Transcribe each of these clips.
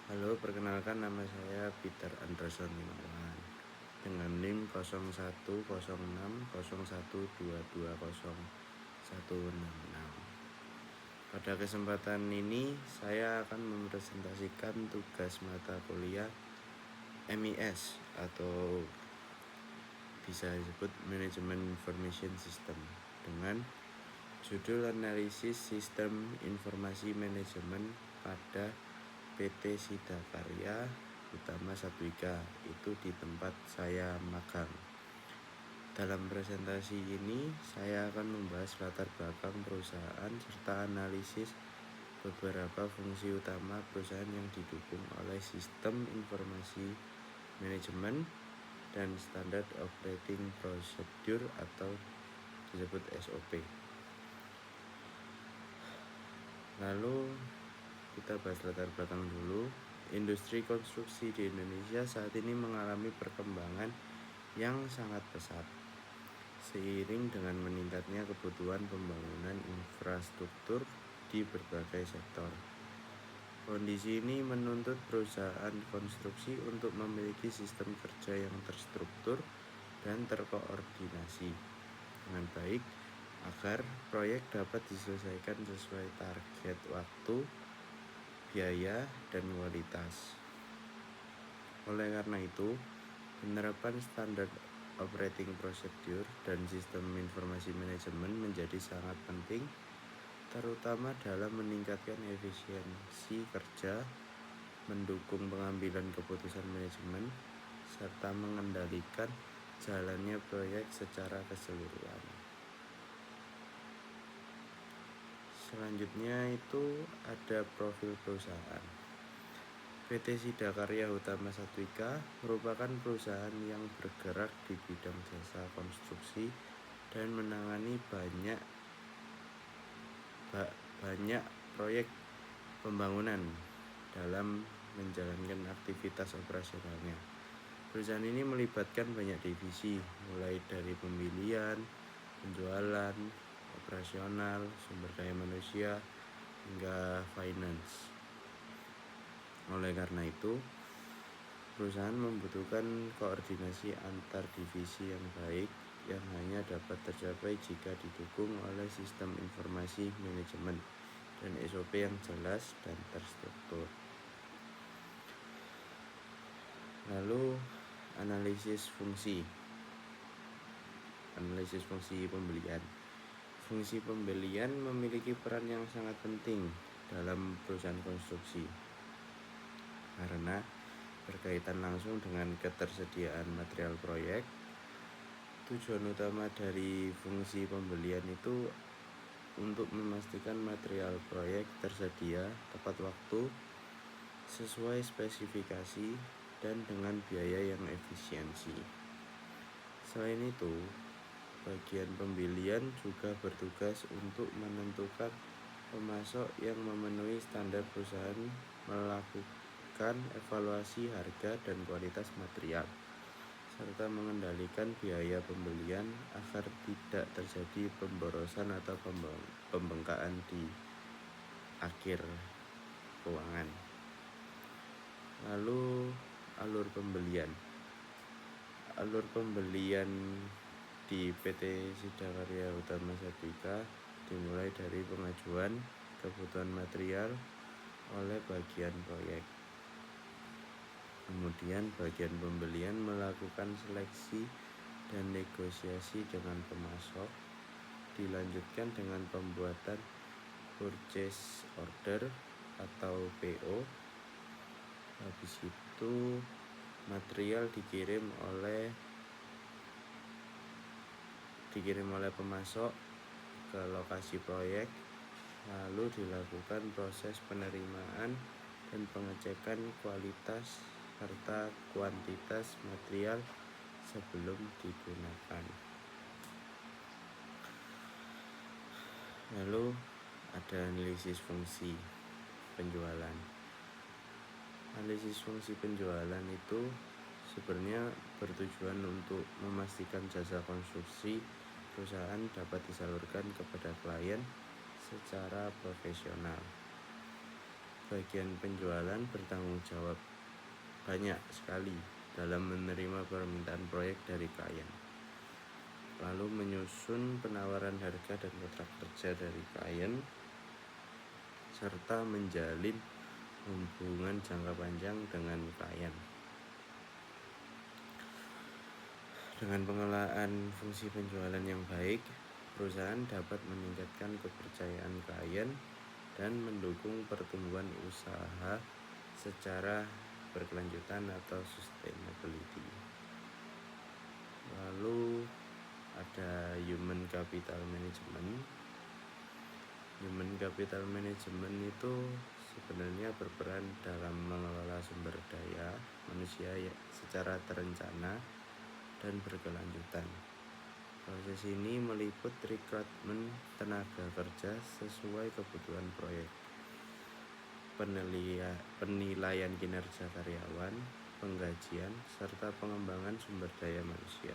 Halo, perkenalkan nama saya Peter Anderson Imawan dengan NIM 010601220166. Pada kesempatan ini saya akan mempresentasikan tugas mata kuliah MIS atau bisa disebut Management Information System dengan judul analisis sistem informasi manajemen pada PT Sidakarya Utama Satwika, itu di tempat saya magang. Dalam presentasi ini saya akan membahas latar belakang perusahaan serta analisis beberapa fungsi utama perusahaan yang didukung oleh sistem informasi manajemen dan standar operating procedure atau disebut SOP. Lalu kita bahas latar belakang dulu. Industri konstruksi di Indonesia saat ini mengalami perkembangan yang sangat pesat seiring dengan meningkatnya kebutuhan pembangunan infrastruktur di berbagai sektor. Kondisi ini menuntut perusahaan konstruksi untuk memiliki sistem kerja yang terstruktur dan terkoordinasi dengan baik agar proyek dapat diselesaikan sesuai target waktu, biaya, dan kualitas. Oleh karena itu, penerapan standar operating procedure dan sistem informasi manajemen menjadi sangat penting, terutama dalam meningkatkan efisiensi kerja, mendukung pengambilan keputusan manajemen, serta mengendalikan jalannya proyek secara keseluruhan. Selanjutnya itu ada profil perusahaan. PT Sidakarya Utama Satwika merupakan perusahaan yang bergerak di bidang jasa konstruksi dan menangani banyak proyek pembangunan dalam menjalankan aktivitas operasionalnya. Perusahaan ini melibatkan banyak divisi, mulai dari pemilihan, penjualan, operasional, sumber daya manusia, hingga finance. Oleh karena itu, perusahaan membutuhkan koordinasi antar divisi yang baik yang hanya dapat tercapai jika didukung oleh sistem informasi manajemen dan SOP yang jelas dan terstruktur. Lalu analisis fungsi pembelian. Fungsi pembelian memiliki peran yang sangat penting dalam perusahaan konstruksi karena berkaitan langsung dengan ketersediaan material proyek. Tujuan utama dari fungsi pembelian itu untuk memastikan material proyek tersedia tepat waktu, sesuai spesifikasi, dan dengan biaya yang efisiensi. Selain itu, bagian pembelian juga bertugas untuk menentukan pemasok yang memenuhi standar perusahaan, melakukan evaluasi harga dan kualitas material, serta mengendalikan biaya pembelian agar tidak terjadi pemborosan atau pembengkakan di akhir keuangan. Lalu alur pembelian di PT Sidakarya Utama Satwika dimulai dari pengajuan kebutuhan material oleh bagian proyek. Kemudian bagian pembelian melakukan seleksi dan negosiasi dengan pemasok, dilanjutkan dengan pembuatan purchase order atau PO. Habis itu material dikirim oleh pemasok ke lokasi proyek, lalu dilakukan proses penerimaan dan pengecekan kualitas serta kuantitas material sebelum digunakan. Lalu ada analisis fungsi penjualan. Analisis fungsi penjualan itu sebenarnya bertujuan untuk memastikan jasa konstruksi perusahaan dapat disalurkan kepada klien secara profesional. bagian penjualan bertanggung jawab banyak sekali dalam menerima permintaan proyek dari klien, lalu menyusun penawaran harga dan kontrak kerja dari klien, serta menjalin hubungan jangka panjang dengan klien. Dengan pengelolaan fungsi penjualan yang baik, perusahaan dapat meningkatkan kepercayaan klien dan mendukung pertumbuhan usaha secara berkelanjutan atau sustainability. Lalu ada human capital management. Human capital management itu sebenarnya berperan dalam mengelola sumber daya manusia secara terencana dan berkelanjutan. Proses ini meliput rekrutmen tenaga kerja sesuai kebutuhan proyek, penilaian kinerja karyawan, penggajian, serta pengembangan sumber daya manusia.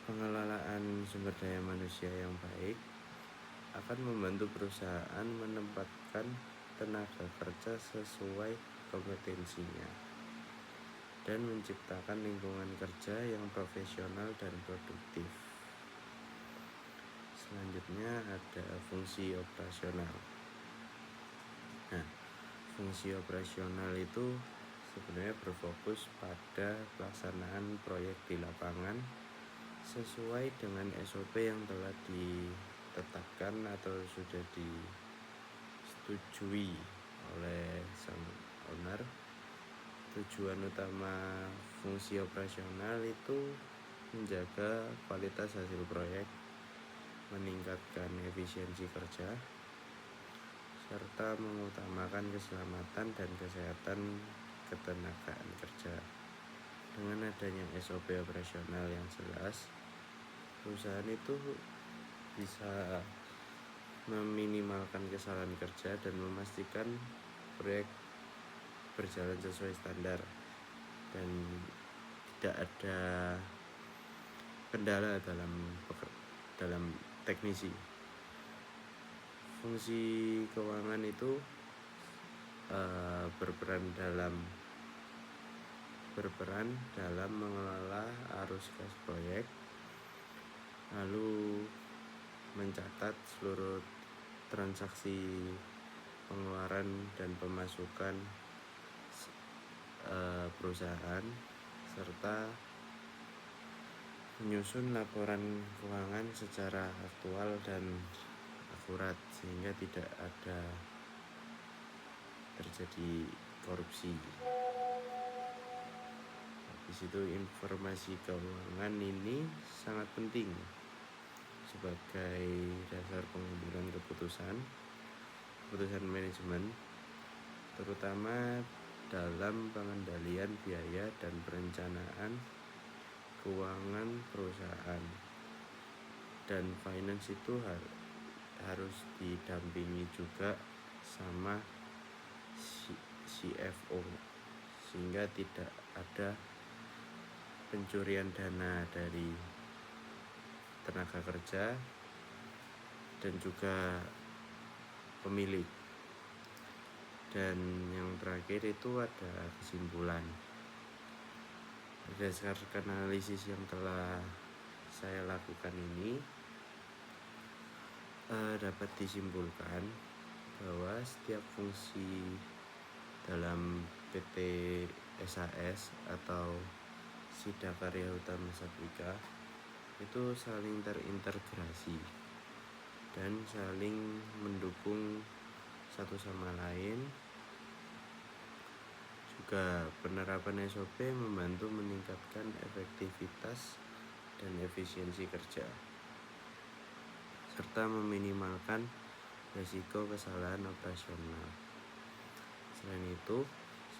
Pengelolaan sumber daya manusia yang baik akan membantu perusahaan menempatkan tenaga kerja sesuai kompetensinya dan menciptakan lingkungan kerja yang profesional dan produktif. Selanjutnya ada fungsi operasional. Nah, fungsi operasional itu sebenarnya berfokus pada pelaksanaan proyek di lapangan sesuai dengan SOP yang telah ditetapkan atau sudah disetujui oleh sang owner. Tujuan utama fungsi operasional itu menjaga kualitas hasil proyek, meningkatkan efisiensi kerja, serta mengutamakan keselamatan dan kesehatan ketenagaan kerja. Dengan adanya SOP operasional yang jelas, perusahaan itu bisa meminimalkan kesalahan kerja dan memastikan proyek berjalan sesuai standar dan tidak ada kendala dalam teknisi. Fungsi keuangan itu berperan dalam mengelola arus kas proyek, lalu mencatat seluruh transaksi pengeluaran dan pemasukan perusahaan, serta menyusun laporan keuangan secara aktual dan akurat sehingga tidak ada terjadi korupsi. Habis itu informasi keuangan ini sangat penting sebagai dasar pengambilan keputusan manajemen, terutama dalam pengendalian biaya dan perencanaan keuangan perusahaan. Dan finance itu harus didampingi juga sama CFO sehingga tidak ada pencurian dana dari tenaga kerja dan juga pemilik. Dan yang terakhir itu ada kesimpulan. Berdasarkan analisis yang telah saya lakukan ini, dapat disimpulkan bahwa setiap fungsi dalam PT SAS atau Sidakarya Utama Satwika itu saling terintegrasi dan saling mendukung satu sama lain. Juga penerapan SOP membantu meningkatkan efektivitas dan efisiensi kerja, serta meminimalkan risiko kesalahan operasional. Selain itu,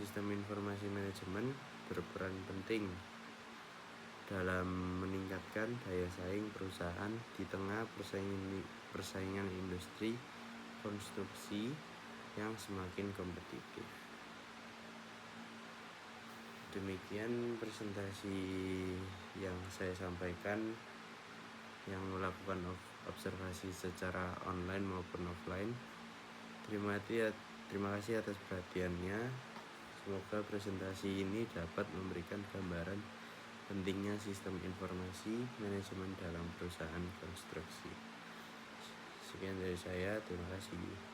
sistem informasi manajemen berperan penting dalam meningkatkan daya saing perusahaan di tengah persaingan industri konstruksi yang semakin kompetitif. Demikian presentasi yang saya sampaikan, yang melakukan observasi secara online maupun offline. Terima kasih atas perhatiannya. Semoga presentasi ini dapat memberikan gambaran pentingnya sistem informasi manajemen dalam perusahaan konstruksi. Sekian dari saya, terima kasih.